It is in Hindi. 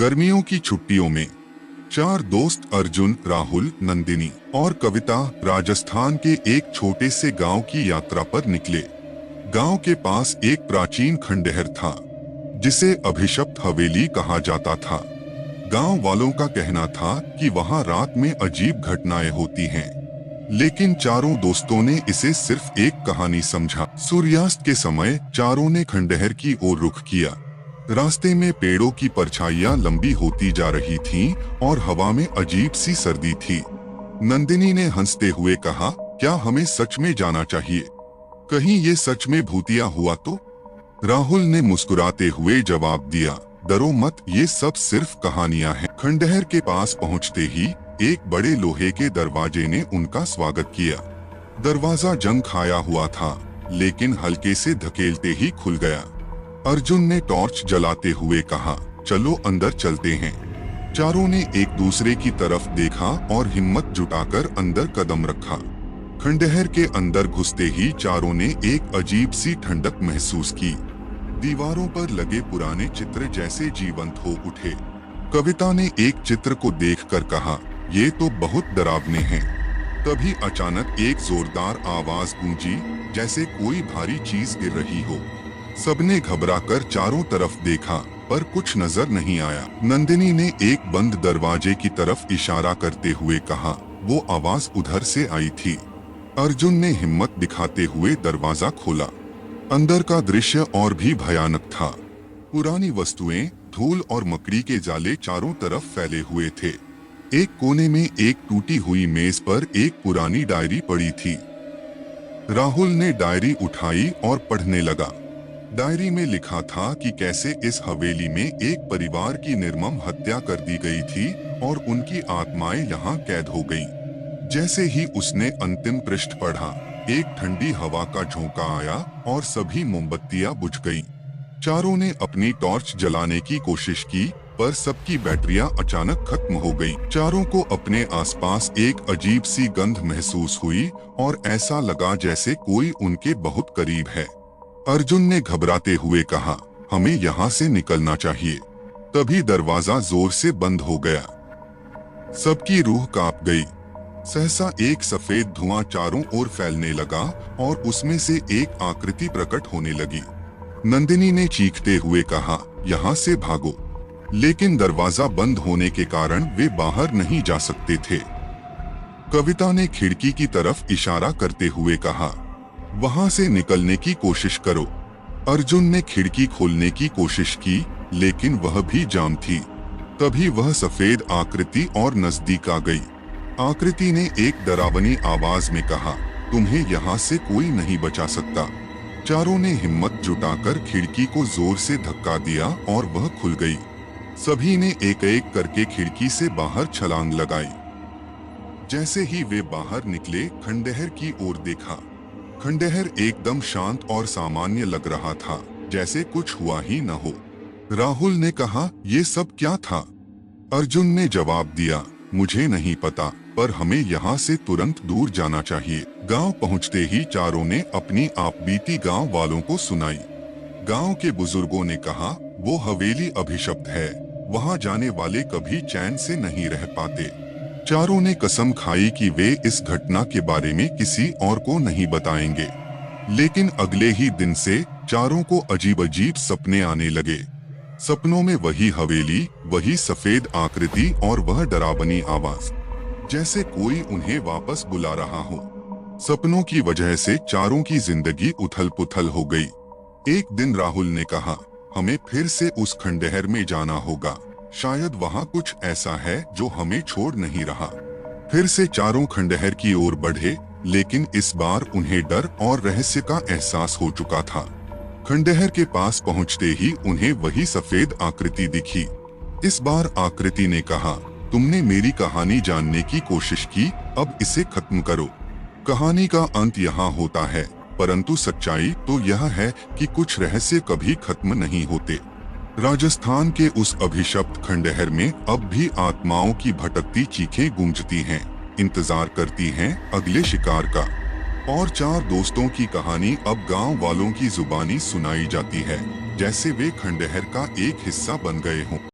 गर्मियों की छुट्टियों में चार दोस्त अर्जुन, राहुल, नंदिनी और कविता राजस्थान के एक छोटे से गांव की यात्रा पर निकले। गांव के पास एक प्राचीन खंडहर था जिसे अभिशप्त हवेली कहा जाता था। गांव वालों का कहना था कि वहां रात में अजीब घटनाएं होती हैं, लेकिन चारों दोस्तों ने इसे सिर्फ एक कहानी समझा। सूर्यास्त के समय चारों ने खंडहर की ओर रुख किया। रास्ते में पेड़ों की परछाइयां लंबी होती जा रही थीं और हवा में अजीब सी सर्दी थी। नंदिनी ने हंसते हुए कहा, क्या हमें सच में जाना चाहिए? कहीं ये सच में भूतिया हुआ तो? राहुल ने मुस्कुराते हुए जवाब दिया, डरो मत, ये सब सिर्फ कहानियां हैं। खंडहर के पास पहुंचते ही एक बड़े लोहे के दरवाजे ने उनका स्वागत किया। दरवाजा जंग खाया हुआ था, लेकिन हल्के से धकेलते ही खुल गया। अर्जुन ने टॉर्च जलाते हुए कहा, चलो अंदर चलते हैं। चारों ने एक दूसरे की तरफ देखा और हिम्मत जुटाकर अंदर कदम रखा। खंडहर के अंदर घुसते ही चारों ने एक अजीब सी ठंडक महसूस की। दीवारों पर लगे पुराने चित्र जैसे जीवंत हो उठे। कविता ने एक चित्र को देखकर कहा, ये तो बहुत डरावने हैं। तभी अचानक एक जोरदार आवाज गूंजी, जैसे कोई भारी चीज गिर रही हो। सबने घबराकर चारों तरफ देखा, पर कुछ नजर नहीं आया। नंदिनी ने एक बंद दरवाजे की तरफ इशारा करते हुए कहा, वो आवाज उधर से आई थी। अर्जुन ने हिम्मत दिखाते हुए दरवाजा खोला। अंदर का दृश्य और भी भयानक था। पुरानी वस्तुएं, धूल और मकड़ी के जाले चारों तरफ फैले हुए थे। एक कोने में एक टूटी हुई मेज पर एक पुरानी डायरी पड़ी थी। राहुल ने डायरी उठाई और पढ़ने लगा। डायरी में लिखा था कि कैसे इस हवेली में एक परिवार की निर्मम हत्या कर दी गई थी और उनकी आत्माएं यहाँ कैद हो गईं। जैसे ही उसने अंतिम पृष्ठ पढ़ा, एक ठंडी हवा का झोंका आया और सभी मोमबत्तियां बुझ गईं। चारों ने अपनी टॉर्च जलाने की कोशिश की, पर सबकी बैटरियां अचानक खत्म हो गईं। चारों को अपने आसपास एक अजीब सी गंध महसूस हुई और ऐसा लगा जैसे कोई उनके बहुत करीब है। अर्जुन ने घबराते हुए कहा, हमें यहाँ से निकलना चाहिए। तभी दरवाजा जोर से बंद हो गया। सबकी रूह कांप गई। सहसा एक सफेद धुआं चारों ओर फैलने लगा और उसमें से एक आकृति प्रकट होने लगी। नंदिनी ने चीखते हुए कहा, यहाँ से भागो। लेकिन दरवाजा बंद होने के कारण वे बाहर नहीं जा सकते थे। कविता ने खिड़की की तरफ इशारा करते हुए कहा, वहां से निकलने की कोशिश करो। अर्जुन ने खिड़की खोलने की कोशिश की, लेकिन वह भी जाम थी। तभी वह सफेद आकृति और नजदीक आ गई। आकृति ने एक डरावनी आवाज में कहा, तुम्हें यहाँ से कोई नहीं बचा सकता। चारों ने हिम्मत जुटाकर खिड़की को जोर से धक्का दिया और वह खुल गई। सभी ने एक एक करके खिड़की से बाहर छलांग लगाई। जैसे ही वे बाहर निकले, खंडहर की ओर देखा। खंडहर एकदम शांत और सामान्य लग रहा था, जैसे कुछ हुआ ही न हो। राहुल ने कहा, ये सब क्या था? अर्जुन ने जवाब दिया, मुझे नहीं पता, पर हमें यहाँ से तुरंत दूर जाना चाहिए। गांव पहुँचते ही चारों ने अपनी आपबीती गांव वालों को सुनाई। गांव के बुजुर्गों ने कहा, वो हवेली अभिशप्त है, वहाँ जाने वाले कभी चैन से नहीं रह पाते। चारों ने कसम खाई कि वे इस घटना के बारे में किसी और को नहीं बताएंगे। लेकिन अगले ही दिन से चारों को अजीब अजीब सपने आने लगे। सपनों में वही हवेली, वही सफेद आकृति और वह डरावनी आवाज, जैसे कोई उन्हें वापस बुला रहा हो। सपनों की वजह से चारों की जिंदगी उथल पुथल हो गई। एक दिन राहुल ने कहा, हमें फिर से उस खंडहर में जाना होगा। शायद वहाँ कुछ ऐसा है जो हमें छोड़ नहीं रहा। फिर से चारों खंडहर की ओर बढ़े, लेकिन इस बार उन्हें डर और रहस्य का एहसास हो चुका था। खंडहर के पास पहुँचते ही उन्हें वही सफेद आकृति दिखी। इस बार आकृति ने कहा, तुमने मेरी कहानी जानने की कोशिश की, अब इसे खत्म करो। कहानी का अंत यहाँ होता है, परंतु सच्चाई तो यह है कि कुछ रहस्य कभी खत्म नहीं होते। राजस्थान के उस अभिशप्त खंडहर में अब भी आत्माओं की भटकती चीखें गूंजती हैं, इंतजार करती हैं अगले शिकार का। और चार दोस्तों की कहानी अब गांव वालों की जुबानी सुनाई जाती है, जैसे वे खंडहर का एक हिस्सा बन गए हों।